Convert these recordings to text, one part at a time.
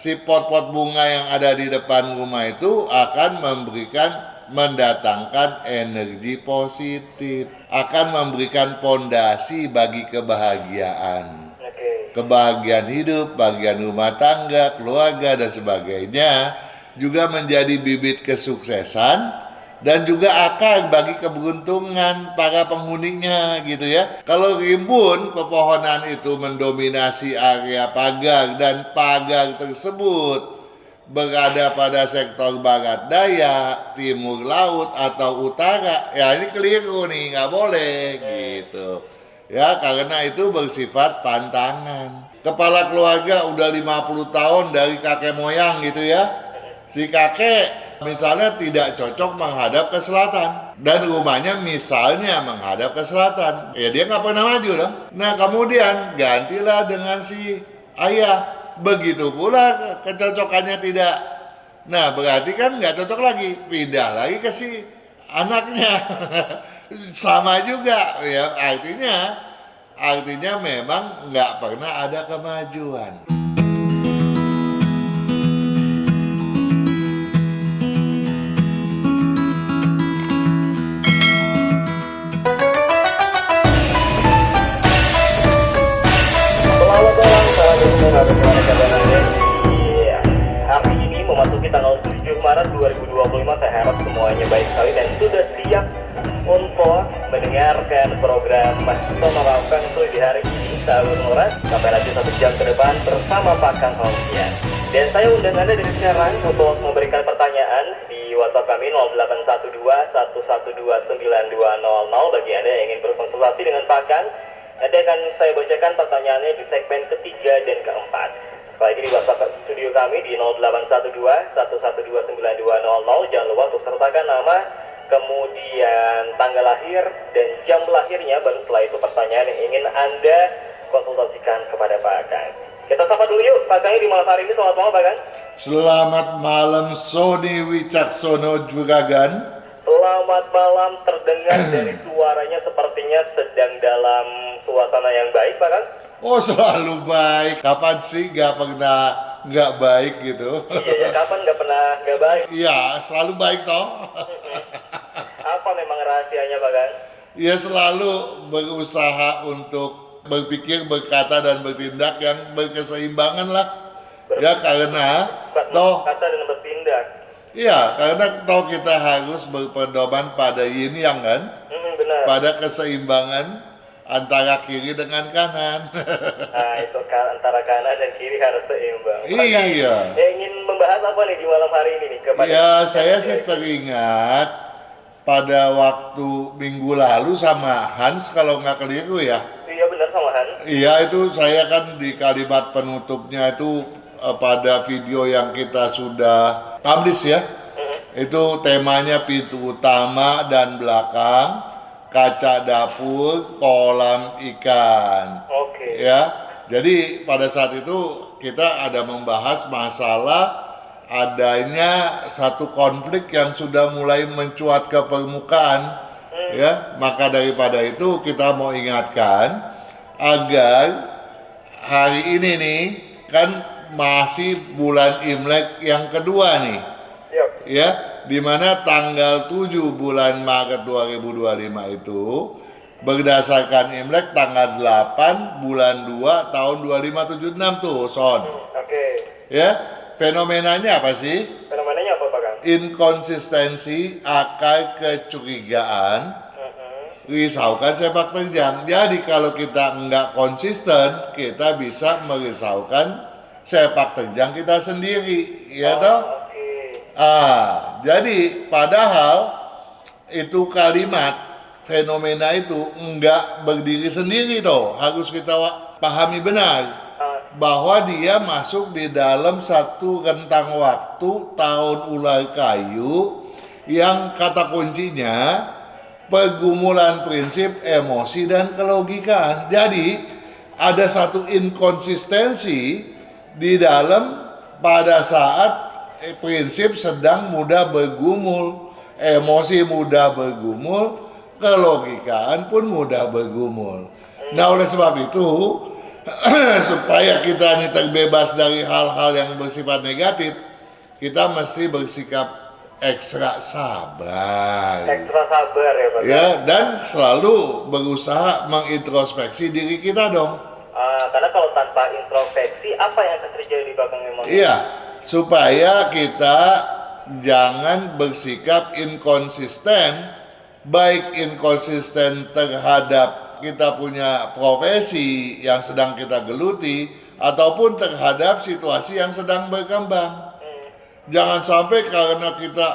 si pot-pot bunga yang ada di depan rumah itu akan mendatangkan energi positif, akan memberikan pondasi bagi kebahagiaan. Kebahagiaan hidup, bagian rumah tangga, keluarga, dan sebagainya, juga menjadi bibit kesuksesan dan juga akar bagi keberuntungan para penghuninya gitu ya. Kalau rimbun pepohonan itu mendominasi area pagar dan pagar tersebut berada pada sektor barat daya, timur laut atau utara, ya ini keliru nih, nggak boleh gitu. Ya, karena itu bersifat pantangan. Kepala keluarga udah 50 tahun dari kakek moyang gitu ya. Si kakek misalnya tidak cocok menghadap ke selatan dan rumahnya misalnya menghadap ke selatan, ya dia nggak pernah maju dong. Nah kemudian gantilah dengan si ayah, begitu pula kecocokannya tidak. Nah berarti kan nggak cocok lagi, pindah lagi ke si anaknya. Sama juga ya, artinya memang nggak pernah ada kemajuan. Selamat malam, salam sejahtera bagaimana kabarnya di hari ini memasuki tanggal 7 Maret 2025. Saya harap semuanya baik sekali dan sudah siap untuk mendengarkan program Sonora Feng di hari ini. Saya Nora sampai nanti 1 jam ke depan bersama Pak Kang Hongkian. Dan saya undang Anda dari sekarang untuk memberikan pertanyaan di WhatsApp kami 0812 112 9200 bagi Anda yang ingin berkonsultasi dengan Pak Kang. Nanti akan saya bacakan pertanyaannya di segmen ketiga dan keempat. Sekali lagi di WhatsApp studio kami di 0812 112 9200. Jangan lupa untuk sertakan nama, kemudian tanggal lahir dan jam lahirnya. Baru setelah itu pertanyaan yang ingin Anda konsultasikan kepada Pak Kang. Kita sapa dulu yuk Pak Kang di malam hari ini. Selamat malam Pak Kang. Selamat malam Sony Wicaksono Juragan. Selamat malam, terdengar dari suaranya sepertinya sedang dalam suasana yang baik Pak Kang. Oh selalu baik, kapan sih nggak pernah nggak baik gitu? Iya ya, kapan nggak pernah nggak baik? Iya selalu baik toh. Apa memang rahasianya Pak Kang? Ya selalu berusaha untuk berpikir, berkata dan bertindak yang berkeseimbangan lah. Ya karena toh Kata dan bertindak. iya, karena toh kita harus berpedoman pada yin yang kan, Benar. pada keseimbangan antara kiri dengan kanan. Nah itu antara kanan dan kiri harus seimbang. Iya. Ingin membahas apa nih di malam hari ini nih? Ya saya sih teringat pada waktu minggu lalu sama Hans kalau nggak keliru ya. Iya benar sama Han. Iya itu saya kan di kalimat penutupnya itu pada video yang kita sudah publish ya. Itu temanya pintu utama dan belakang, kaca dapur, kolam ikan. Oke. Ya. Jadi pada saat itu kita ada membahas masalah adanya satu konflik yang sudah mulai mencuat ke permukaan. Ya, maka daripada itu kita mau ingatkan agar hari ini nih kan masih bulan Imlek yang kedua nih. Yuk. Ya, di mana tanggal 7 bulan Maret 2025 itu berdasarkan Imlek tanggal 8 bulan 2 tahun 2576 tuh, Son. Oke. Ya, fenomenanya apa sih? Fenomenanya apa Pak Kang? Inkonsistensi, akar kecurigaan, risaukan sepak terjang. Jadi kalau kita nggak konsisten, kita bisa merisaukan sepak terjang kita sendiri, ya toh? Oke. Jadi padahal itu kalimat fenomena itu nggak berdiri sendiri toh, harus kita pahami benar bahwa dia masuk di dalam satu rentang waktu tahun ular kayu yang kata kuncinya pergumulan prinsip, emosi, dan kelogikaan. Jadi ada satu inkonsistensi di dalam pada saat prinsip sedang mudah bergumul, emosi mudah bergumul, kelogikaan pun mudah bergumul. Nah oleh sebab itu supaya kita ini terbebas dari hal-hal yang bersifat negatif, kita mesti bersikap ekstra sabar. Ekstra sabar ya Pak. Ya, dan selalu berusaha mengintrospeksi diri kita dong. Karena kalau tanpa introspeksi, apa yang akan terjadi Pak Kang memang? Iya, supaya kita jangan bersikap inkonsisten, baik inkonsisten terhadap kita punya profesi yang sedang kita geluti, ataupun terhadap situasi yang sedang berkembang. Jangan sampai karena kita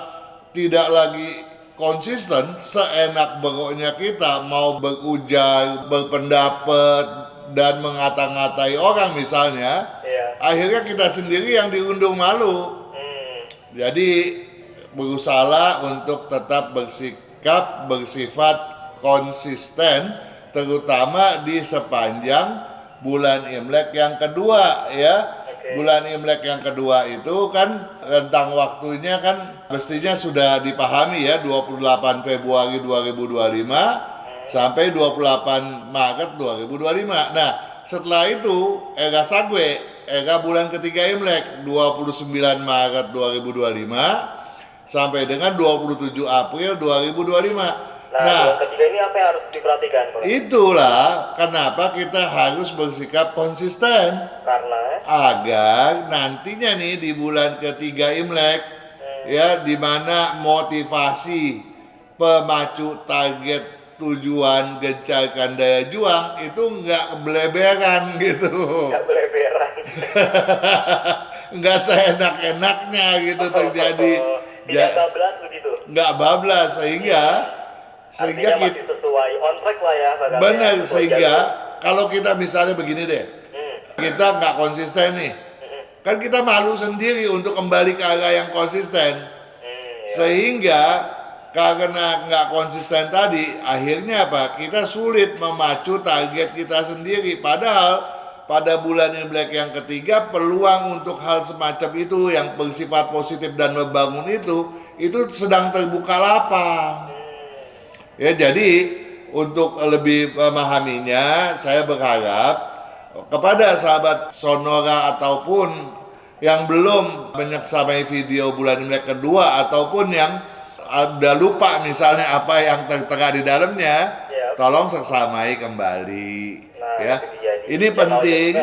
tidak lagi konsisten, seenak beroknya kita mau berujar, berpendapat, dan mengata-ngatai orang misalnya, akhirnya kita sendiri yang diundung malu. Jadi berusaha untuk tetap bersikap, bersifat konsisten, terutama di sepanjang bulan Imlek yang kedua ya. Bulan Imlek yang kedua itu kan rentang waktunya kan mestinya sudah dipahami ya, 28 Februari 2025 sampai 28 Maret 2025. Nah, setelah itu era Sagwe, era bulan ketiga Imlek 29 Maret 2025 sampai dengan 27 April 2025. Nah, bulan ketiga ini apa yang harus diperhatikan Pak? Itulah kenapa kita harus bersikap konsisten. Karena agar nantinya nih di bulan ketiga Imlek ya, di mana motivasi, pemacu, target, tujuan, gencarkan daya juang itu nggak beleberan gitu. Nggak beleberan. Nggak seenak-enaknya gitu terjadi. Tidak bablas begitu. Nggak bablas sehingga Artinya masih kita sesuai on track lah ya. benar ya, sehingga kalau kita misalnya begini deh, kita nggak konsisten nih, kan kita malu sendiri untuk kembali ke arah yang konsisten. Sehingga karena nggak konsisten tadi, akhirnya apa? Kita sulit memacu target kita sendiri. Padahal pada bulan Imlek yang ketiga, peluang untuk hal semacam itu yang bersifat positif dan membangun itu sedang terbuka lapang. Ya, jadi untuk lebih memahaminya, saya berharap kepada sahabat Sonora ataupun yang belum menyamai video bulan Imlek kedua ataupun yang udah lupa misalnya apa yang tertera di dalamnya, tolong seksamai kembali. Ya, ini penting.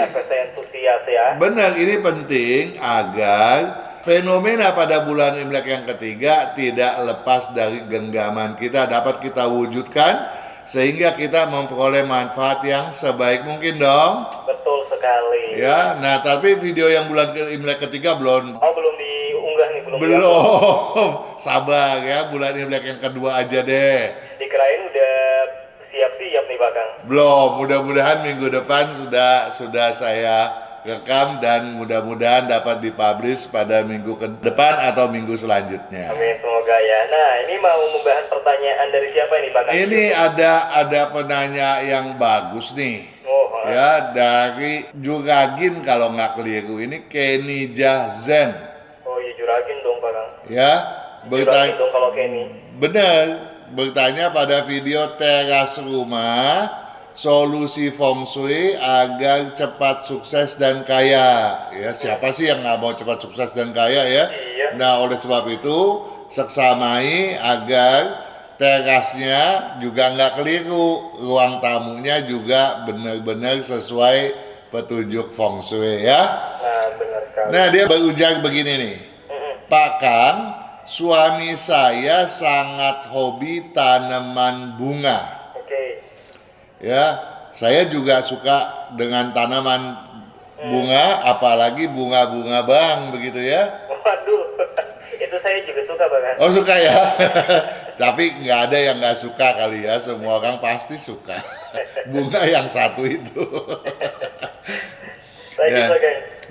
Benar, ini penting agar fenomena pada bulan Imlek yang ketiga tidak lepas dari genggaman kita, dapat kita wujudkan sehingga kita memperoleh manfaat yang sebaik mungkin dong. Betul sekali. Ya, nah tapi video yang bulan Imlek ketiga belum. Oh, belum diunggah nih, belum. Sabar ya, bulan Imlek yang kedua aja deh. Dikirain udah siap-siap nih Pak Kang. Belum, mudah-mudahan minggu depan sudah saya rekam dan mudah-mudahan dapat dipublish pada minggu ke depan atau minggu selanjutnya. Amin, semoga ya. Nah, ini mau membahas pertanyaan dari siapa ini Pak Kang? Ini ada penanya yang bagus nih. Ya, dari Juragin kalau nggak keliru, ini Kenny Jahzen. Oh iya, Juragin dong Pak Kang. Ya, Juragin dong kalau Kenny. Benar, bertanya pada video teras rumah, solusi feng shui agar cepat sukses dan kaya. Ya, siapa sih yang nggak mau cepat sukses dan kaya ya? Iya. Nah, oleh sebab itu seksamai agar terasnya juga nggak keliru, ruang tamunya juga benar-benar sesuai petunjuk feng shui ya. Nah, benar sekali. Nah, dia berujar begini nih, Pak Kang, suami saya sangat hobi tanaman bunga. Ya, saya juga suka dengan tanaman bunga, apalagi bunga-bunga bang, begitu ya. Waduh, itu saya juga suka Bang. Oh, suka ya? Tapi nggak ada yang nggak suka kali ya, semua orang pasti suka. Bunga yang satu itu. Ya.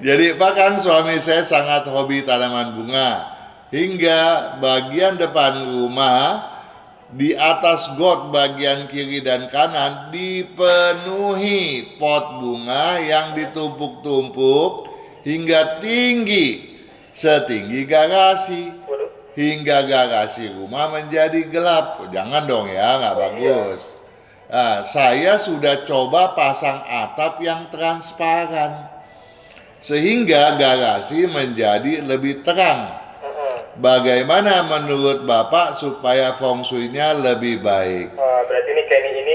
Jadi Pak Kang, suami saya sangat hobi tanaman bunga. Hingga bagian depan rumah, di atas got bagian kiri dan kanan dipenuhi pot bunga yang ditumpuk-tumpuk hingga tinggi setinggi garasi, hingga garasi rumah menjadi gelap. Jangan dong ya, nggak bagus. Nah, saya sudah coba pasang atap yang transparan sehingga garasi menjadi lebih terang. Bagaimana menurut Bapak supaya feng shui-nya lebih baik? Berarti ini Kenny ini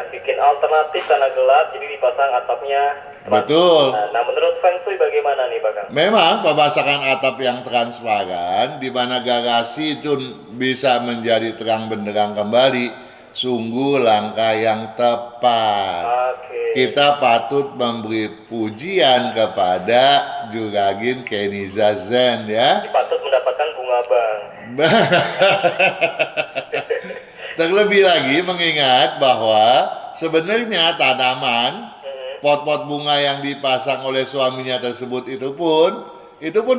bikin alternatif tanah gelap, jadi dipasang atapnya transparan. Betul. Nah, menurut Feng Shui bagaimana nih, Pak? Memang pemasangan atap yang transparan di mana garasi itu bisa menjadi terang benderang kembali, sungguh langkah yang tepat. Kita patut memberi pujian kepada Juragin Keniza Zen ya. Patut mendapatkan bunga bang. Terlebih lagi mengingat bahwa sebenarnya tanaman pot-pot bunga yang dipasang oleh suaminya tersebut itu pun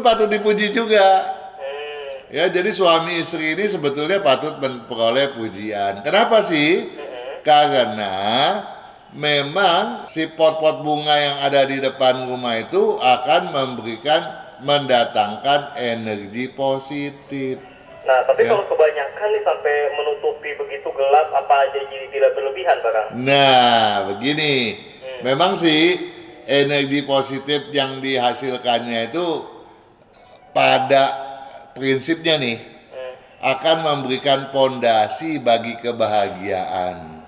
patut dipuji juga. Ya, jadi suami istri ini sebetulnya patut memperoleh pujian. Kenapa sih? Karena memang si pot-pot bunga yang ada di depan rumah itu akan mendatangkan energi positif. Nah, tapi kalau kebanyakan nih sampai menutupi begitu gelap, apa aja jadi tidak berlebihan, Pak Kang? Nah, begini. Memang sih energi positif yang dihasilkannya itu pada prinsipnya nih akan memberikan pondasi bagi kebahagiaan.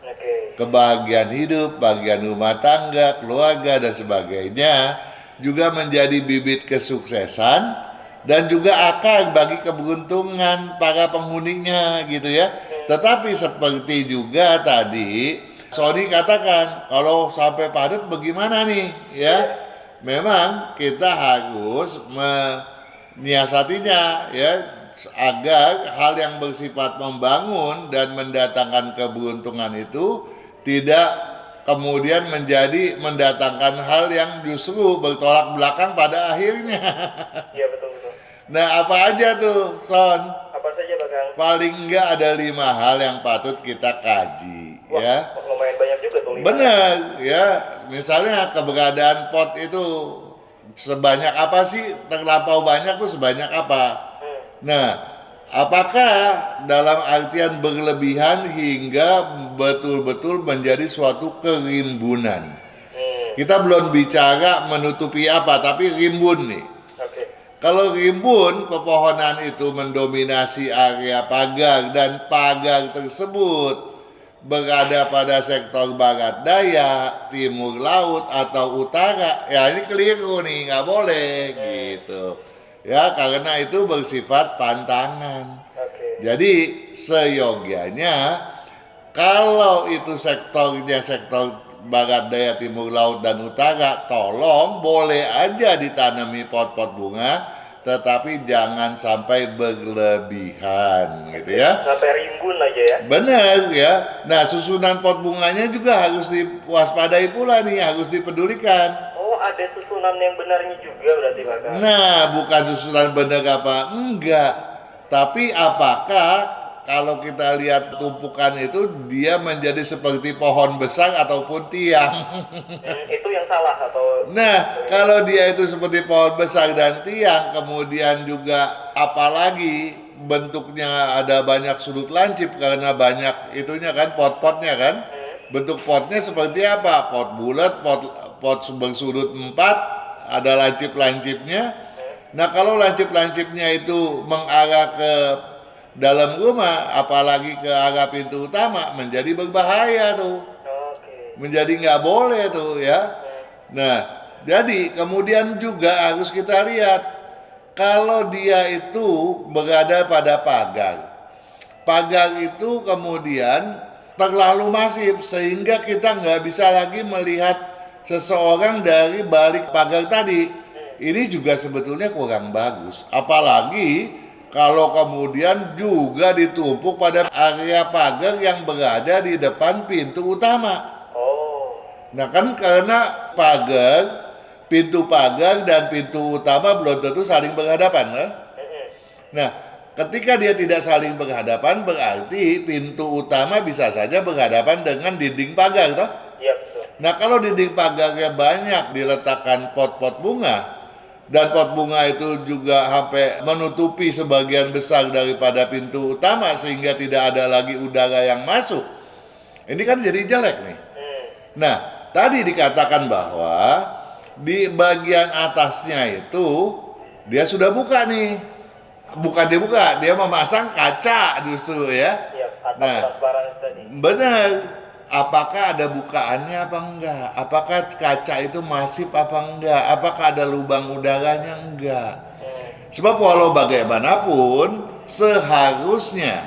Kebahagiaan hidup, bagian rumah tangga, keluarga dan sebagainya, juga menjadi bibit kesuksesan dan juga akar bagi keberuntungan para penghuninya gitu ya. Tetapi seperti juga tadi Sony katakan, kalau sampai padat bagaimana nih ya? Memang kita harus menyiasatinya ya agar hal yang bersifat membangun dan mendatangkan keberuntungan itu tidak kemudian mendatangkan hal yang justru bertolak belakang pada akhirnya. Iya, betul. Nah, apa aja tuh, Son? Apa saja, Bang? Paling enggak ada 5 hal yang patut kita kaji. Wah, ya. Lumayan banyak juga tuh. Benar, ya. Misalnya keberadaan pot itu sebanyak apa sih? Terlampau banyak tuh sebanyak apa? Nah, apakah dalam artian berlebihan hingga betul-betul menjadi suatu kerimbunan? Kita belum bicara menutupi apa, tapi rimbun nih. Kalau rimbun, pepohonan itu mendominasi area pagar dan pagar tersebut berada pada sektor barat daya, timur laut atau utara, ya ini keliru nih, nggak boleh gitu. Ya, karena itu bersifat pantangan. Jadi seyogianya kalau itu sektornya sektor barat daya, timur laut dan utara, tolong boleh aja ditanami pot-pot bunga, tetapi jangan sampai berlebihan gitu ya. Sampai rimbun aja ya. Benar ya. Nah, susunan pot bunganya juga harus diwaspadai pula nih, harus dipedulikan. Oh, ada susunan yang benarnya juga berarti, Pak. Nah, bukan susunan benar apa enggak, tapi apakah kalau kita lihat tumpukan itu dia menjadi seperti pohon besar ataupun tiang. Itu yang salah atau? Nah, kalau dia itu seperti pohon besar dan tiang, kemudian juga apalagi bentuknya ada banyak sudut lancip karena banyak itunya kan pot-potnya kan. Bentuk potnya seperti apa? Pot bulat, pot bersudut 4, ada lancip-lancipnya. Nah, kalau lancip-lancipnya itu mengarah ke dalam rumah, apalagi ke arah pintu utama, menjadi berbahaya tuh. Menjadi nggak boleh tuh ya. Nah, jadi kemudian juga harus kita lihat kalau dia itu berada pada pagar. Pagar itu kemudian terlalu masif sehingga kita nggak bisa lagi melihat seseorang dari balik pagar tadi. Ini juga sebetulnya kurang bagus. Apalagi kalau kemudian juga ditumpuk pada area pagar yang berada di depan pintu utama. Nah kan karena pintu pagar dan pintu utama belum tentu saling berhadapan. Nah, ketika dia tidak saling berhadapan berarti pintu utama bisa saja berhadapan dengan dinding pagar, toh? Iya, betul. Nah, kalau dinding pagarnya banyak diletakkan pot-pot bunga dan pot bunga itu juga sampai menutupi sebagian besar daripada pintu utama sehingga tidak ada lagi udara yang masuk. Ini kan jadi jelek nih. Hmm. Nah, tadi dikatakan bahwa di bagian atasnya itu dia sudah buka nih. Bukan dia buka, dia memasang kaca justru ya. Iya, atap Nah, transparan tadi. benar. Apakah ada bukaannya apa enggak? Apakah kaca itu masif apa enggak? Apakah ada lubang udaranya enggak? Sebab walau bagaimanapun seharusnya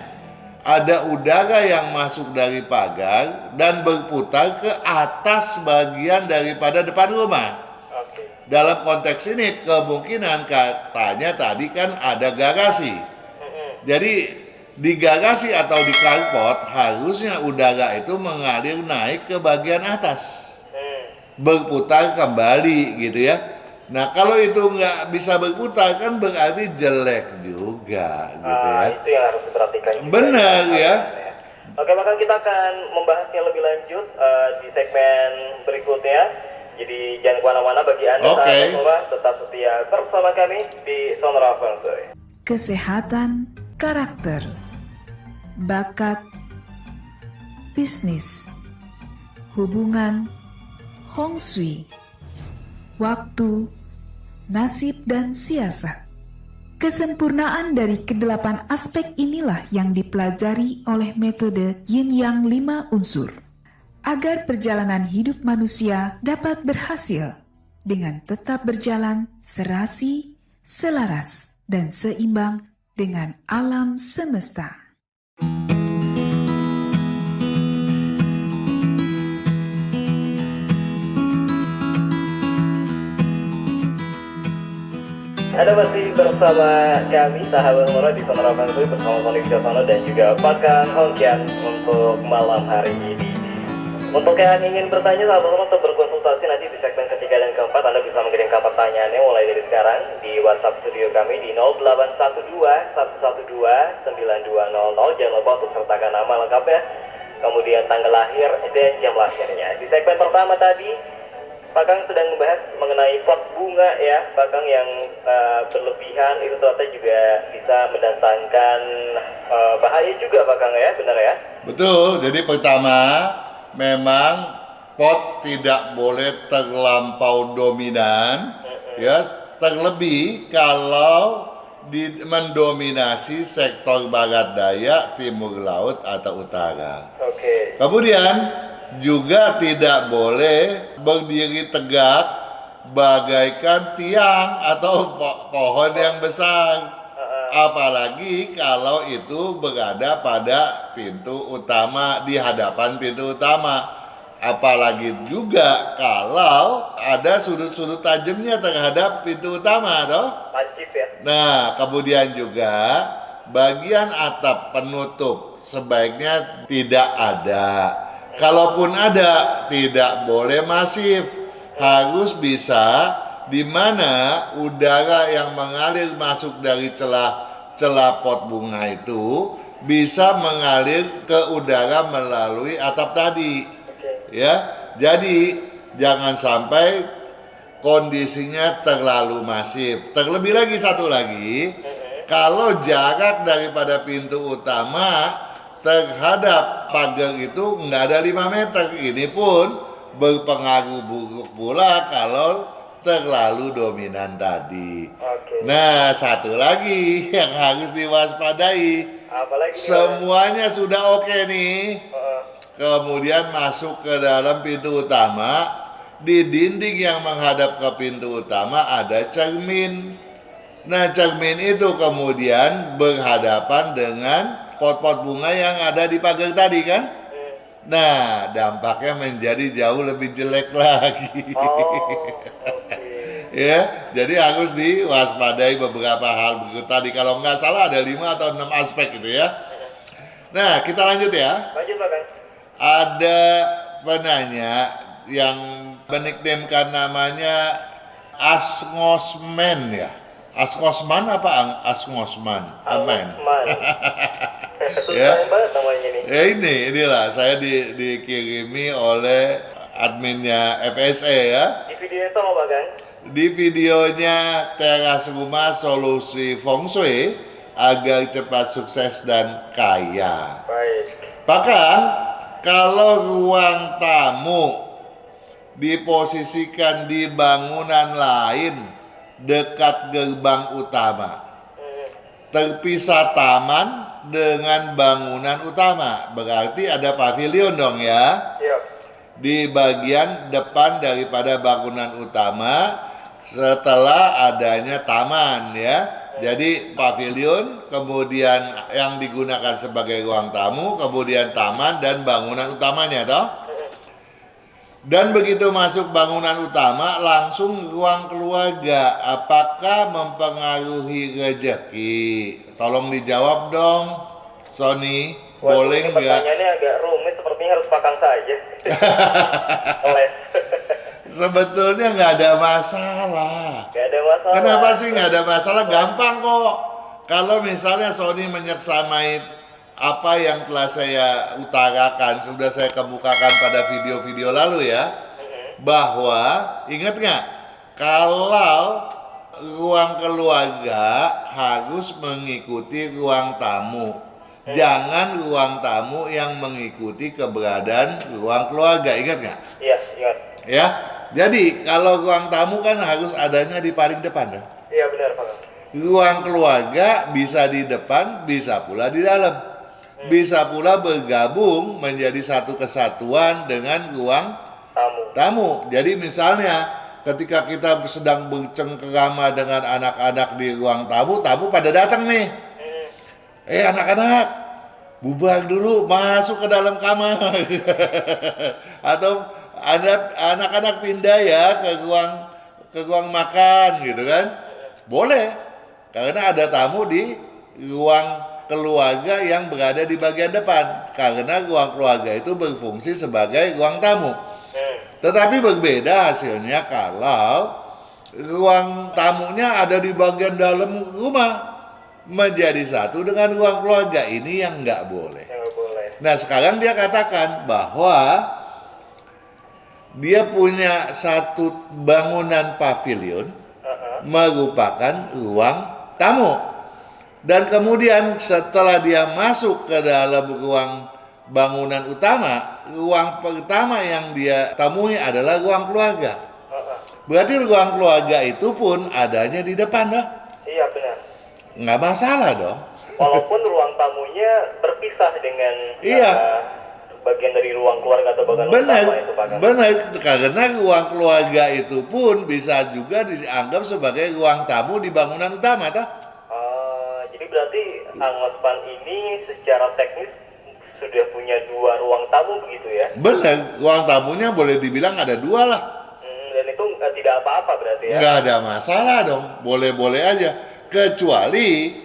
ada udara yang masuk dari pagar dan berputar ke atas bagian daripada depan rumah. Oke. Dalam konteks ini kemungkinan katanya tadi kan ada garasi. Jadi di garasi atau di carport harusnya udara itu mengalir naik ke bagian atas, berputar kembali gitu ya. Nah kalau itu nggak bisa berputar kan berarti jelek juga gitu ya. Itu yang harus diperhatikan juga. Benar ya. Oke, maka kita akan membahasnya lebih lanjut di segmen berikutnya. Jadi jangan kemana-mana, bagi Anda Oke. sahabat Sonora, tetap setia bersama kami di Sonora Feng Shui. Kesehatan, karakter, bakat, bisnis, hubungan, Hong Shui, waktu, nasib dan siasat. Kesempurnaan dari kedelapan aspek inilah yang dipelajari oleh metode Yin Yang 5 unsur, agar perjalanan hidup manusia dapat berhasil dengan tetap berjalan serasi, selaras, dan seimbang dengan alam semesta. Anda masih bersama kami, sahabat Sonora, di Sonora Feng Shui bersama Tony Widosono dan juga Pak Kang Hongkian untuk malam hari ini. Untuk yang ingin bertanya, sahabat Sonora, untuk berkonsultasi nanti di segmen ketiga dan keempat, Anda bisa mengirimkan pertanyaannya mulai dari sekarang di WhatsApp studio kami di 0812-112-9200. Jangan lupa untuk sertakan nama lengkapnya, kemudian tanggal lahir dan jam lahirnya. Di segmen pertama tadi, Pak Kang sedang membahas mengenai pot bunga ya, Pak Kang, yang berlebihan itu ternyata juga bisa mendatangkan bahaya juga, Pak Kang ya, benar ya? Betul. Jadi pertama memang pot tidak boleh terlampau dominan, ya, terlebih kalau mendominasi sektor barat daya, timur laut atau utara. Oke. Kemudian juga tidak boleh berdiri tegak bagaikan tiang atau pohon yang besar. Apalagi kalau itu berada pada pintu utama, di hadapan pintu utama. Apalagi juga kalau ada sudut-sudut tajamnya terhadap pintu utama, toh. Lancip ya. Nah, kemudian juga bagian atap penutup sebaiknya tidak ada. Kalaupun ada, tidak boleh masif. Harus bisa di mana udara yang mengalir masuk dari celah pot bunga itu bisa mengalir ke udara melalui atap tadi. Ya. Jadi jangan sampai kondisinya terlalu masif. Terlebih lagi satu lagi, kalau jarak daripada pintu utama terhadap pagar itu nggak ada 5 meter. Ini pun berpengaruh buruk pula kalau terlalu dominan tadi. Oke. Nah, satu lagi yang harus diwaspadai. Apalagi Semuanya sudah oke nih. Kemudian masuk ke dalam pintu utama. Di dinding yang menghadap ke pintu utama ada cermin. Nah, cermin itu kemudian berhadapan dengan pot-pot bunga yang ada di pagar tadi kan? Nah, dampaknya menjadi jauh lebih jelek lagi. Ya, jadi harus diwaspadai beberapa hal berikut tadi. Kalau nggak salah ada 5 atau 6 aspek gitu ya. Nah, kita lanjut ya. lanjut, Pak Kang. Ada penanya yang meniknamkan namanya Asngosman ya. Asngosman apa Asngosman? Aman. Ya. Banget namanya nih. Ya inilah saya dikirimi oleh adminnya FSE ya. Di video itu apa, Pak Kang? Di videonya teras rumah solusi feng shui agar cepat sukses dan kaya. Baik. Bahkan Kalau ruang tamu diposisikan di bangunan lain dekat gerbang utama, terpisah taman dengan bangunan utama, berarti ada pavilion dong ya, Iya. di bagian depan daripada bangunan utama setelah adanya taman ya. Jadi pavilion, kemudian yang digunakan sebagai ruang tamu, kemudian taman dan bangunan utamanya toh. Dan begitu masuk bangunan utama langsung ruang keluarga, apakah mempengaruhi rezeki? Tolong dijawab dong, Sony. Waduh, Boleh ini nggak? pertanyaannya agak rumit, sepertinya harus pakang saja. Les. Sebetulnya nggak ada masalah. Gak ada masalah. Kenapa sih nggak ada masalah? Gampang kok. Kalau misalnya Sony menyeksamai apa yang telah saya utarakan, sudah saya kemukakan pada video-video lalu ya, bahwa ingat nggak, kalau ruang keluarga harus mengikuti ruang tamu, jangan ruang tamu yang mengikuti keberadaan ruang keluarga, ingat nggak? Iya, ingat. Ya, jadi kalau ruang tamu kan harus adanya di paling depan dong. Iya benar, Pak. Ruang keluarga bisa di depan, bisa pula di dalam. Bisa pula bergabung menjadi satu kesatuan dengan ruang tamu. Jadi misalnya ketika kita sedang bercengkerama dengan anak-anak di ruang tamu, tamu pada datang nih. Anak-anak, bubar dulu, masuk ke dalam kamar. Atau anak-anak pindah ya ke ruang makan gitu kan. Boleh. Karena ada tamu di ruang keluarga yang berada di bagian depan. Karena ruang keluarga itu berfungsi sebagai ruang tamu. Tetapi berbeda hasilnya kalau ruang tamunya ada di bagian dalam rumah, menjadi satu dengan ruang keluarga. Ini yang nggak boleh. Nah sekarang dia katakan bahwa dia punya satu bangunan pavilion merupakan ruang tamu. Dan kemudian setelah dia masuk ke dalam ruang bangunan utama, ruang pertama yang dia temui adalah ruang keluarga. Berarti ruang keluarga itu pun adanya di depan dah. Iya benar. Nggak masalah dong. Walaupun ruang tamunya berpisah dengan Iya. bagian dari ruang keluarga atau bagian Benar, utama itu, Pak. benar. Karena ruang keluarga itu pun bisa juga dianggap sebagai ruang tamu di bangunan utama toh. Jadi berarti Angospan ini secara teknis sudah punya dua ruang tamu begitu ya? Benar, ruang tamunya boleh dibilang ada dua lah. Dan itu tidak apa-apa berarti ya? Nggak ada masalah dong, boleh-boleh aja. Kecuali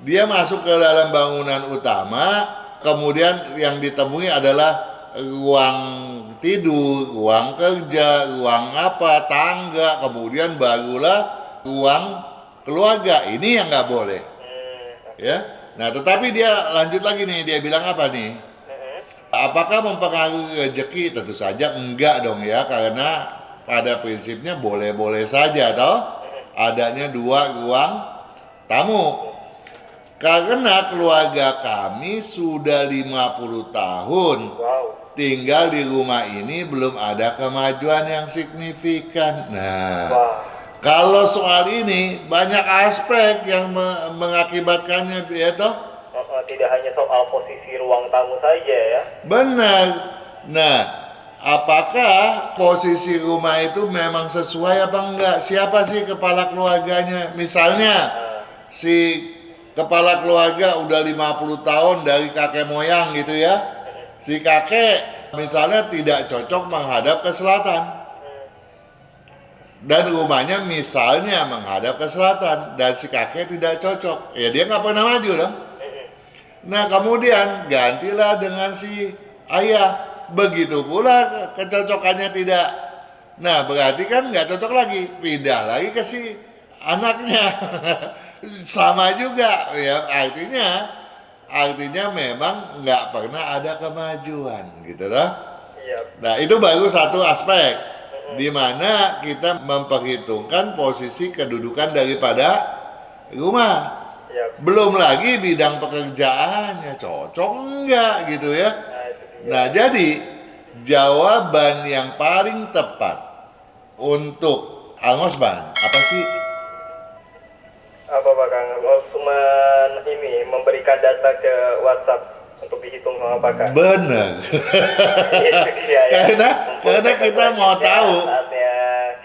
dia masuk ke dalam bangunan utama, kemudian yang ditemui adalah ruang tidur, ruang kerja, ruang apa, tangga, kemudian barulah ruang keluarga. Ini yang nggak boleh. Ya. Nah, tetapi dia lanjut lagi nih, dia bilang apa nih? Apakah mempengaruhi rezeki? Tentu saja enggak dong ya, karena pada prinsipnya boleh-boleh saja toh adanya dua ruang tamu. Karena keluarga kami sudah 50 tahun tinggal di rumah ini, belum ada kemajuan yang signifikan. Nah, kalau soal ini banyak aspek yang mengakibatkannya ya toh. Tidak hanya soal posisi ruang tamu saja ya. Benar. Nah, apakah posisi rumah itu memang sesuai apa enggak? Siapa sih kepala keluarganya? Misalnya si kepala keluarga udah 50 tahun dari kakek moyang gitu ya. Si kakek misalnya tidak cocok menghadap ke selatan. Dan rumahnya misalnya menghadap ke selatan dan si kakek tidak cocok, ya dia nggak pernah maju dong. Nah kemudian gantilah dengan si ayah, begitu pula kecocokannya tidak. Nah berarti kan nggak cocok lagi, pindah lagi ke si anaknya. Sama juga ya, artinya memang nggak pernah ada kemajuan gitu loh. Nah itu baru satu aspek di mana kita memperhitungkan posisi kedudukan daripada rumah. Belum lagi bidang pekerjaannya cocok enggak gitu ya. Nah, jadi jawaban yang paling tepat untuk Angosman apa sih? Apa Pak Kang? Oh, cuma ini memberikan data ke WhatsApp untuk dihitung sama Pak Kang. Bener. Itu dia, ya. Karena kita mau tahu. Saatnya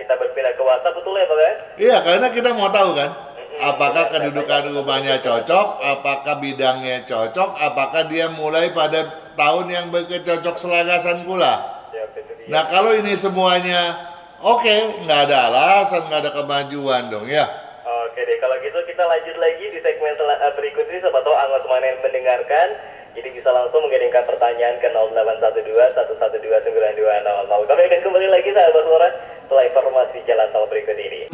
kita berpindah ke WhatsApp, betul ya Pak Kang? Iya, karena kita mau tahu kan, apakah kedudukan rumahnya cocok, apakah bidangnya cocok, apakah dia mulai pada tahun yang berkecocok selarasan pula. Ya, itu dia. Nah, kalau ini semuanya oke, nggak ada alasan, nggak ada kemajuan dong ya. Oke deh, kalau gitu kita lanjut lagi di segmen berikut ini. Sobat tahu Angos Mana yang mendengarkan, jadi bisa langsung mengirimkan pertanyaan ke 0812-112-9200. Kami akan kembali lagi sahabat suara setelah informasi jalan tol berikut ini.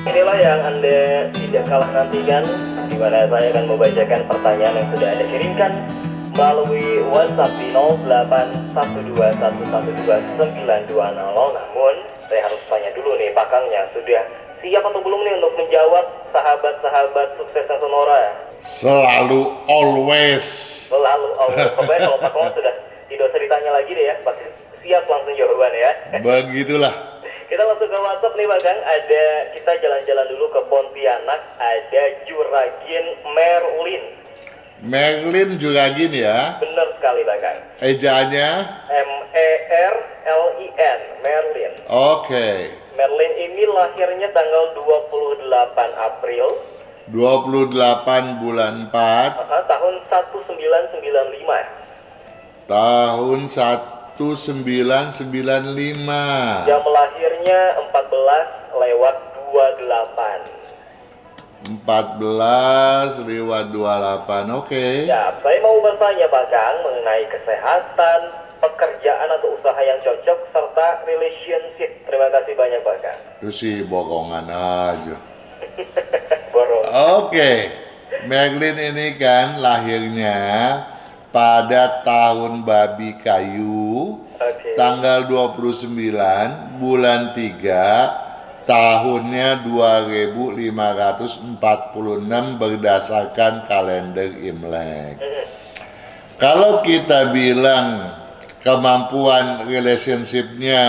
Inilah yang Anda tidak kalah nantikan, di mana saya akan membacakan pertanyaan yang sudah Anda kirimkan melalui WhatsApp di 0812112920. Namun, saya harus tanya dulu nih, Pak Kangnya sudah siap atau belum nih untuk menjawab sahabat-sahabat sukses Sonora? Selalu, always. Selalu, pokoknya kalau Pak Kang sudah tidak usah ditanya lagi deh ya, pasti siap langsung jawaban ya. Begitulah. Kita langsung ke WhatsApp nih Pak Kang. Kita jalan-jalan dulu ke Pontianak, ada Juragin Merlin. Merlin Juragin ya. Benar sekali Pak Kang. Ejaannya? Merlin, Merlin. Oke. Merlin ini lahirnya tanggal 28 April 28 bulan 4 tahun 1995. tahun 1995. Jam lahirnya 14:28. 14:28. Oke. Ya, saya mau bertanya Pak Kang mengenai kesehatan, pekerjaan atau usaha yang cocok, serta relationship. Terima kasih banyak Pak Kang. Itu sih bohongan aja. Borong. Oke. Merlin ini kan lahirnya pada tahun babi kayu, Oke. tanggal 29 bulan 3 tahunnya 2546 berdasarkan kalender Imlek. Kalau kita bilang kemampuan relationship-nya,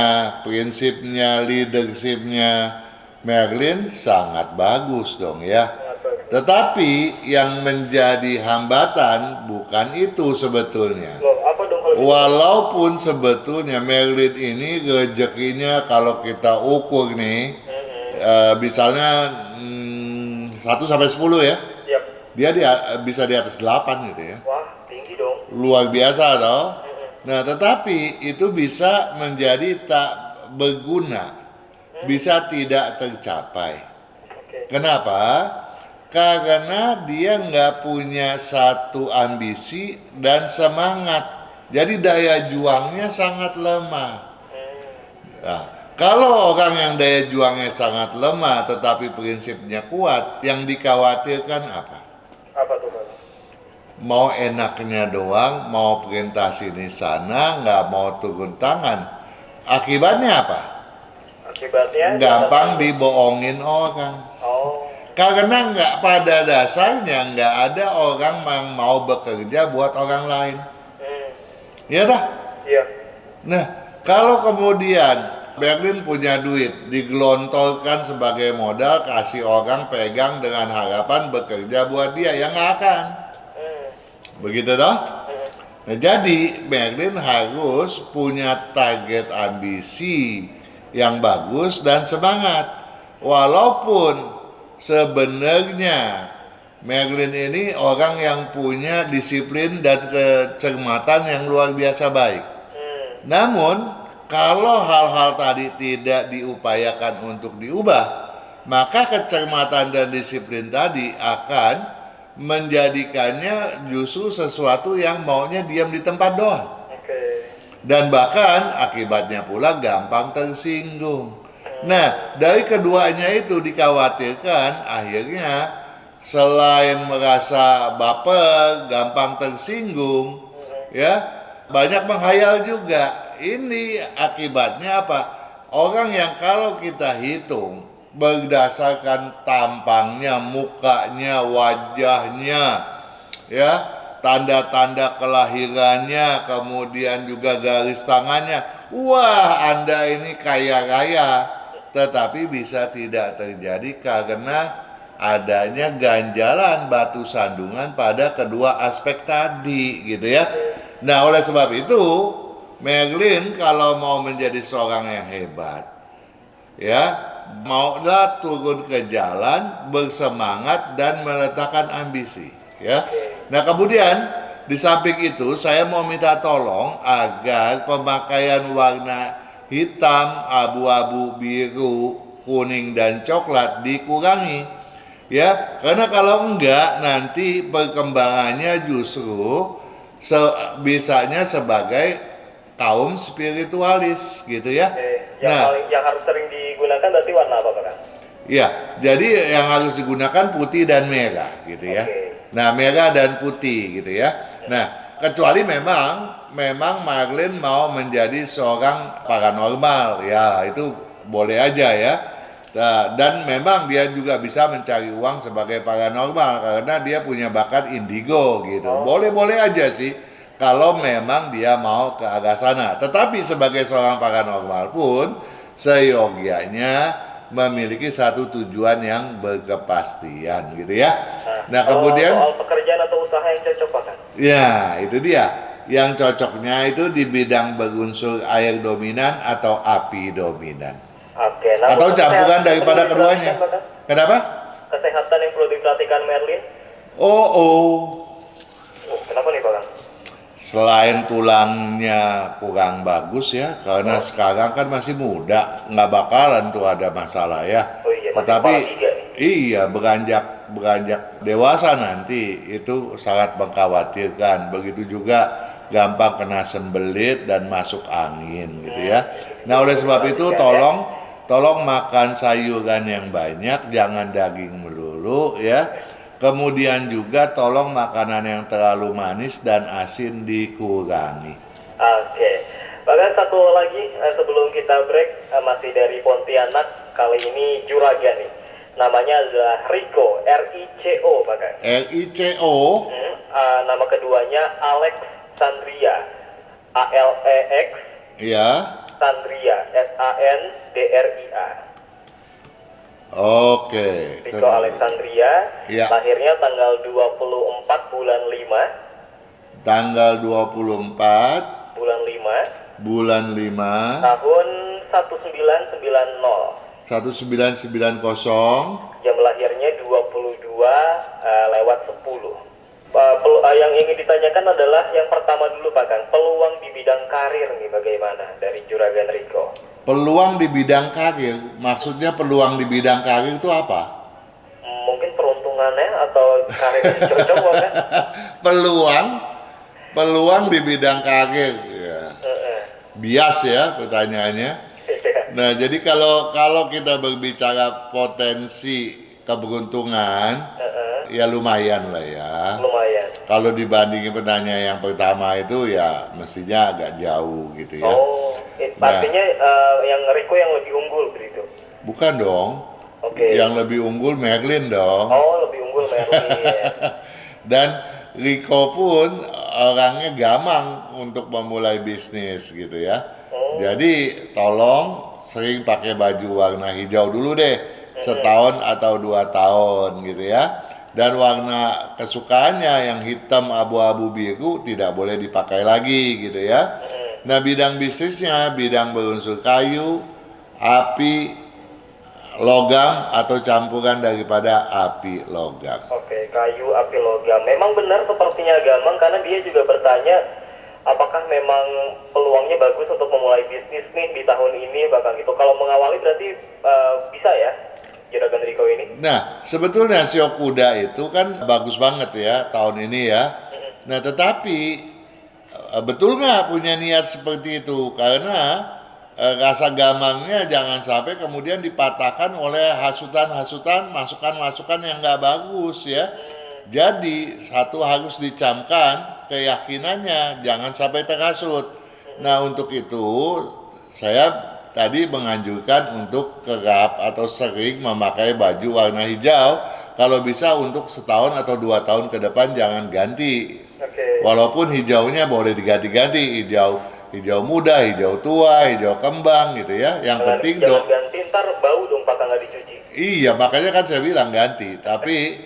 prinsipnya, leadership-nya Merlin sangat bagus dong ya. Tetapi yang menjadi hambatan bukan itu sebetulnya. Loh, apa dong kalau gitu? Walaupun sebetulnya Merlin ini rezekinya kalau kita ukur nih, misalnya 1 sampai 10 ya, Yap. dia bisa di atas 8 gitu ya. Wah, tinggi dong. Luar biasa toh. Nah, tetapi itu bisa menjadi tak berguna, bisa tidak tercapai. Oke. Kenapa? Karena dia nggak punya satu ambisi dan semangat. Jadi daya juangnya sangat lemah. Nah, kalau orang yang daya juangnya sangat lemah tetapi prinsipnya kuat, yang dikhawatirkan apa? Apa tuh Pak? Mau enaknya doang, mau perintah sini sana, nggak mau turun tangan. Akibatnya apa? Akibatnya? Gampang dibohongin orang. Oh. Karena pada dasarnya nggak ada orang yang mau bekerja buat orang lain. Ya dah. Iya. Nah, kalau kemudian Merlin punya duit, digelontorkan sebagai modal, kasih orang pegang dengan harapan bekerja buat dia, ya nggak akan. Begitu toh? Nah, jadi Merlin harus punya target ambisi yang bagus dan semangat. Walaupun sebenarnya Merlin ini orang yang punya disiplin dan kecermatan yang luar biasa baik. Namun, kalau hal-hal tadi tidak diupayakan untuk diubah, maka kecermatan dan disiplin tadi akan menjadikannya justru sesuatu yang maunya diam di tempat doang. Oke. Dan bahkan akibatnya pula gampang tersinggung. Nah, dari keduanya itu dikhawatirkan akhirnya selain merasa baper, gampang tersinggung, ya, banyak menghayal juga. Ini akibatnya apa? Orang yang kalau kita hitung berdasarkan tampangnya, mukanya, wajahnya, ya, tanda-tanda kelahirannya, kemudian juga garis tangannya. Wah, Anda ini kaya raya. Tetapi bisa tidak terjadi karena adanya ganjalan batu sandungan pada kedua aspek tadi, gitu ya. Nah, oleh sebab itu, Merlin kalau mau menjadi seorang yang hebat, ya, maulah turun ke jalan, bersemangat dan meletakkan ambisi, ya. Nah, kemudian di samping itu saya mau minta tolong agar pemakaian warna hitam, abu-abu, biru, kuning dan coklat dikurangi, ya, karena kalau enggak nanti perkembangannya justru bisanya sebagai kaum spiritualis, gitu ya. Yang harus sering digunakan berarti warna apa, Pak? Ya, jadi yang harus digunakan putih dan merah, gitu ya. Nah, merah dan putih, gitu ya. Nah, kecuali memang Merlin mau menjadi seorang paranormal, ya itu boleh aja ya. Nah, dan memang dia juga bisa mencari uang sebagai paranormal karena dia punya bakat indigo, gitu. Boleh-boleh aja sih kalau memang dia mau ke arah sana. Tetapi sebagai seorang paranormal pun seyogianya memiliki satu tujuan yang berkepastian, gitu ya. Nah, kemudian soal pekerjaan atau usaha yang cocok, Pak? ya, itu dia. Yang cocoknya itu di bidang berunsur air dominan atau api dominan. Atau campuran daripada keduanya. Kenapa? Kesehatan yang perlu diperhatikan Merlin. Kenapa nih, Pak? Selain tulangnya kurang bagus ya, karena sekarang kan masih muda, nggak bakalan tuh ada masalah ya. Tetapi iya, beranjak dewasa nanti itu sangat mengkhawatirkan. Begitu juga gampang kena sembelit dan masuk angin, gitu ya. Nah, oleh sebab itu tolong makan sayuran yang banyak, jangan daging melulu ya. Kemudian juga tolong makanan yang terlalu manis dan asin dikurangi. Bahkan satu lagi sebelum kita break, masih dari Pontianak, kali ini juragan nih. Namanya adalah Rico, R-I-C-O, bahkan. R-I-C-O. Nama keduanya Alex Sandria, A-L-E-X. Ya. Sandria, S-A-N-D-R-I-A. Oke. Rico Alexandria, ya. Lahirnya tanggal 24 bulan 5. Tanggal 24 bulan 5 tahun 1990. 1990. Jam lahirnya 22:10. Yang ingin ditanyakan adalah yang pertama dulu, Pak Kang, peluang di bidang karir nih bagaimana dari Juragan Rico? Peluang di bidang karir, maksudnya peluang di bidang karir itu apa? Mungkin peruntungannya atau karir yang cocok, kan? Peluang di bidang karir, ya. Bias ya pertanyaannya. Nah, jadi kalau kita berbicara potensi keberuntungan, ya lumayan lah ya. Lumayan. Kalau dibandingin pertanyaan yang pertama itu ya mestinya agak jauh gitu ya. Artinya yang Rico yang lebih unggul begitu? Bukan dong. Yang lebih unggul Merlin dong. Lebih unggul Merlin. Dan Rico pun orangnya gamang untuk memulai bisnis gitu ya. Jadi tolong sering pakai baju warna hijau dulu deh, setahun atau 2 tahun gitu ya. Dan warna kesukaannya yang hitam, abu-abu, biru tidak boleh dipakai lagi gitu ya. Nah, bidang bisnisnya bidang berunsur kayu, api, logam atau campuran daripada api logam. Kayu, api, logam. Memang benar sepertinya gamang karena dia juga bertanya apakah memang peluangnya bagus untuk memulai bisnis nih di tahun ini, bahkan gitu. Kalau mengawali berarti bisa ya Juragan Rico ini? Nah, sebetulnya sio kuda itu kan bagus banget ya tahun ini ya. Nah, tetapi betul nggak punya niat seperti itu? Karena rasa gamangnya jangan sampai kemudian dipatahkan oleh hasutan-hasutan, masukan-masukan yang nggak bagus ya. Jadi satu harus dicamkan keyakinannya, jangan sampai terhasut. Nah, untuk itu saya tadi menganjurkan untuk kerap atau sering memakai baju warna hijau. Kalau bisa untuk setahun atau 2 tahun ke depan jangan ganti. Oke. Walaupun hijaunya boleh diganti-ganti, hijau muda, hijau tua, hijau kembang gitu ya. Yang penting Jangan ganti, ntar bau dong Pak nggak dicuci. Iya, makanya kan saya bilang ganti, tapi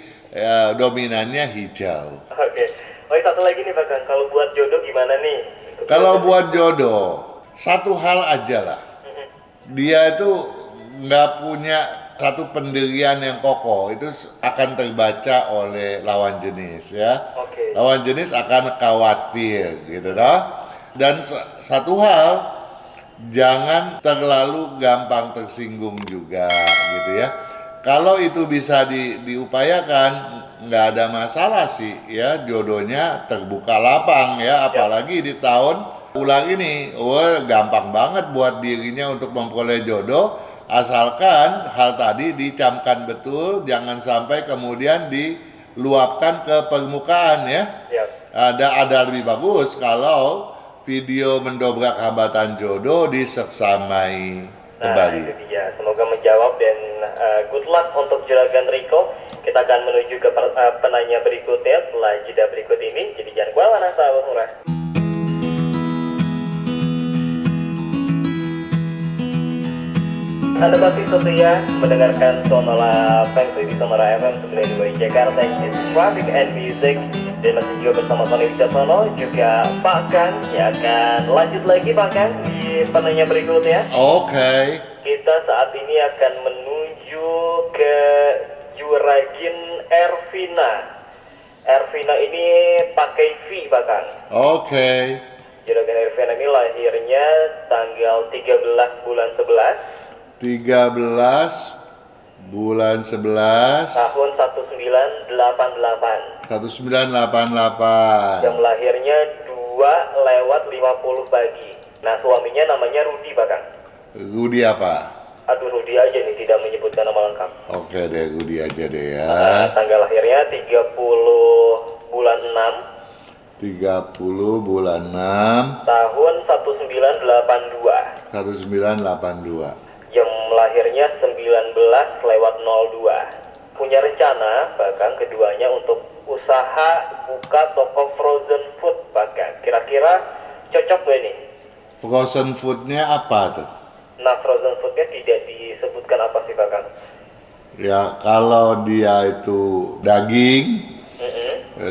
dominannya hijau. Oke. Oh, satu lagi nih Pak Kang, kalau buat jodoh gimana nih? Kalau buat jodoh, satu hal aja lah. Dia itu nggak punya satu pendirian yang kokoh, itu akan terbaca oleh lawan jenis ya. Oke. Lawan jenis akan khawatir gitu toh. Dan satu hal, jangan terlalu gampang tersinggung juga gitu ya. Kalau itu bisa diupayakan, nggak ada masalah sih ya, jodohnya terbuka lapang ya, apalagi di tahun ulang ini. Gampang banget buat dirinya untuk memperoleh jodoh, asalkan hal tadi dicamkan betul, jangan sampai kemudian diluapkan ke permukaan ya. Ada lebih bagus kalau video mendobrak hambatan jodoh diseksamai kembali. Itu dia. Semoga menjawab dan good luck untuk Juragan Riko. Kita akan menuju ke penanya berikutnya setelah jeda berikut ini. Jadi jangan kemana-mana sahabat murah. Anda masih setia mendengarkan Sonora Feng Shui di Sonora FM 92 Jakarta, in Traffic and Music, dan masih juga bersama Tony Wicaksono, juga Pak Kang yang akan lanjut lagi Pak Kang di penanya berikutnya. Oke. Kita saat ini akan menuju ke Juragin Ervina. Ervina ini pakai V Pak Kang. Oke. Juragan Ervina ini lahirnya tanggal 13 bulan 11 13 bulan 11 tahun 1988. 1988. Jam lahirnya 2:50 pagi. Nah, suaminya namanya Rudi, Pak Kang. Rudi apa? Aduh, Rudi aja nih, tidak menyebutkan nama lengkap. Oke deh, Rudi aja deh ya. Tanggal lahirnya 30 bulan 6 30 bulan 6 tahun 1982. 1982. Jam lahirnya 19:02. Punya rencana bahkan keduanya untuk usaha buka toko frozen food bahkan. Kira-kira cocok gak nih? Frozen foodnya apa tuh? Nah, frozen foodnya tidak disebutkan apa sih bahkan. Ya kalau dia itu daging,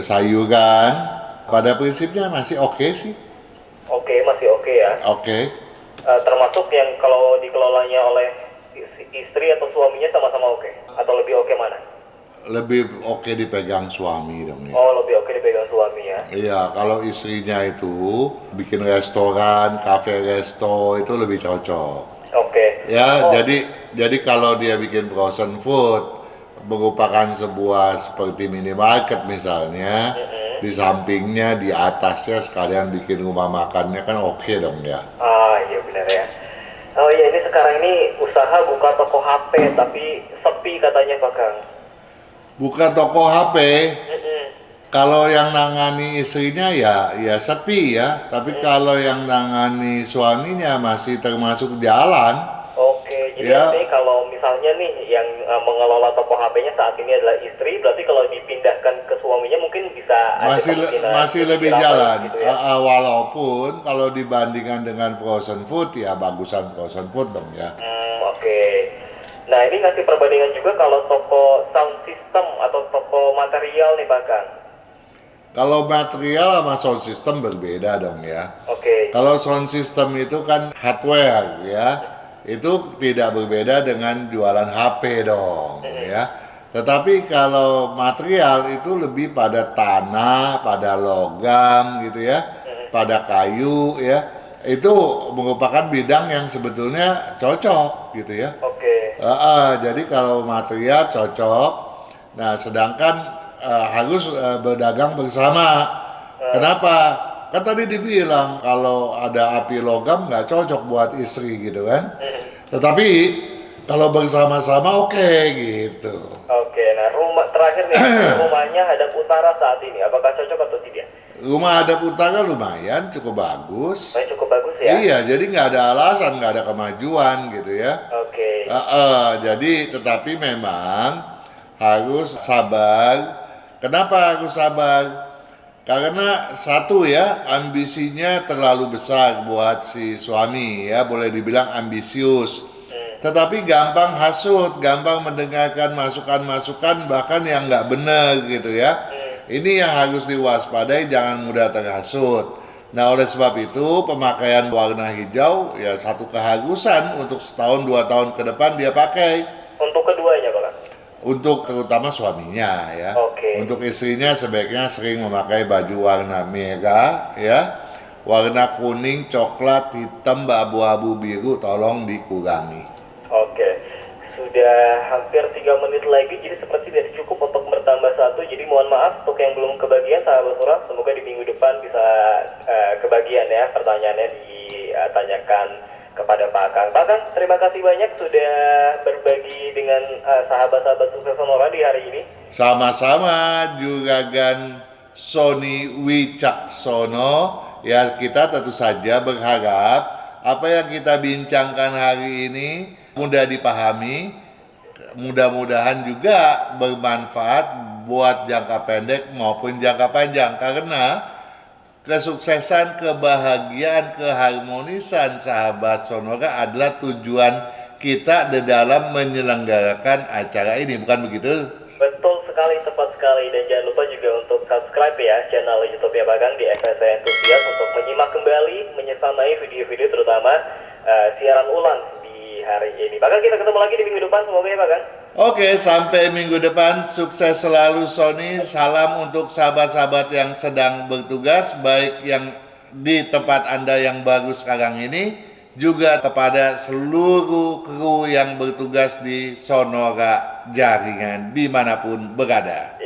sayuran, pada prinsipnya masih oke sih. Oke, masih oke ya. Oke. Termasuk yang kalau dikelolanya oleh istri atau suaminya sama-sama oke? Atau lebih oke mana? Lebih oke dipegang suami dong ya. Oh, lebih oke dipegang suami ya. Iya, kalau istrinya itu bikin restoran, kafe resto itu lebih cocok. Oke. Ya, jadi kalau dia bikin frozen food merupakan sebuah seperti minimarket misalnya, di sampingnya, di atasnya sekalian bikin rumah makannya kan oke dong ya. Iya benar ya. Oh iya, ini sekarang ini usaha buka toko HP tapi sepi katanya Pak Kang. Buka toko HP, kalau yang nangani istrinya ya sepi ya, tapi kalau yang nangani suaminya masih termasuk jalan. Oke, jadi Ya. artinya kalau misalnya nih yang mengelola toko HP-nya saat ini adalah istri, berarti kalau dipindahkan ke suaminya mungkin bisa ada kemungkinan masih lebih lebih jalan. ramai gitu ya. Walaupun kalau dibandingkan dengan frozen food ya bagusan frozen food dong ya. Oke. Nah, ini ngasih perbandingan juga kalau toko sound system atau toko material nih Pak Kang. Kalau material sama sound system berbeda dong ya. Oke. Kalau sound system itu kan hardware ya, itu tidak berbeda dengan jualan HP dong ya. Tetapi kalau material itu lebih pada tanah, pada logam gitu ya, pada kayu ya. Itu merupakan bidang yang sebetulnya cocok gitu ya. Oke. Jadi kalau material cocok, nah sedangkan harus berdagang bersama. Kenapa? Kan tadi dibilang kalau ada api logam nggak cocok buat istri gitu kan. Tetapi kalau bersama-sama oke gitu. Oke, nah rumah terakhir nih, rumahnya hadap utara saat ini, apakah cocok atau tidak? Rumah adat utara lumayan, cukup bagus. Cukup bagus ya? Iya, jadi nggak ada alasan, nggak ada kemajuan gitu ya. Oke. Jadi tetapi memang harus sabar. Kenapa harus sabar? Karena satu ya, ambisinya terlalu besar buat si suami ya, boleh dibilang ambisius. Tetapi gampang hasut, gampang mendengarkan masukan-masukan bahkan yang nggak benar gitu ya. Ini yang harus diwaspadai, jangan mudah terhasut. Nah, oleh sebab itu pemakaian warna hijau ya satu keharusan untuk setahun 2 tahun ke depan dia pakai. Untuk keduanya Pak? Untuk terutama suaminya ya. Oke. Untuk istrinya sebaiknya sering memakai baju warna merah ya. Warna kuning, coklat, hitam, abu-abu, biru tolong dikurangi. Oke. Sudah hampir 3 menit lagi, jadi seperti tidak cukup untuk bertambah satu. Jadi mohon maaf untuk yang belum kebagian sahabat surah, semoga di minggu depan bisa kebagian ya, pertanyaannya ditanyakan kepada Pak Kang. Pak Kang, terima kasih banyak sudah berbagi dengan sahabat-sahabat sukses Sonora di hari ini. Sama-sama Juragan Sony Wicaksono. Ya, kita tentu saja berharap apa yang kita bincangkan hari ini mudah dipahami, mudah-mudahan juga bermanfaat buat jangka pendek maupun jangka panjang, karena kesuksesan, kebahagiaan, keharmonisan sahabat Sonora adalah tujuan kita di dalam menyelenggarakan acara ini, bukan begitu? Betul sekali, tepat sekali. Dan jangan lupa juga untuk subscribe ya channel YouTube-nya Pak Kang di FSC Enthusiast untuk menyimak kembali, menyesamai video-video terutama siaran ulang di hari ini. Pak Kang, kita ketemu lagi di minggu depan, semoga ya Pak Kang. Oke, sampai minggu depan. Sukses selalu Sony. Salam untuk sahabat-sahabat yang sedang bertugas, baik yang di tempat Anda yang baru sekarang ini, juga kepada seluruh kru yang bertugas di Sonora Jaringan dimanapun berada.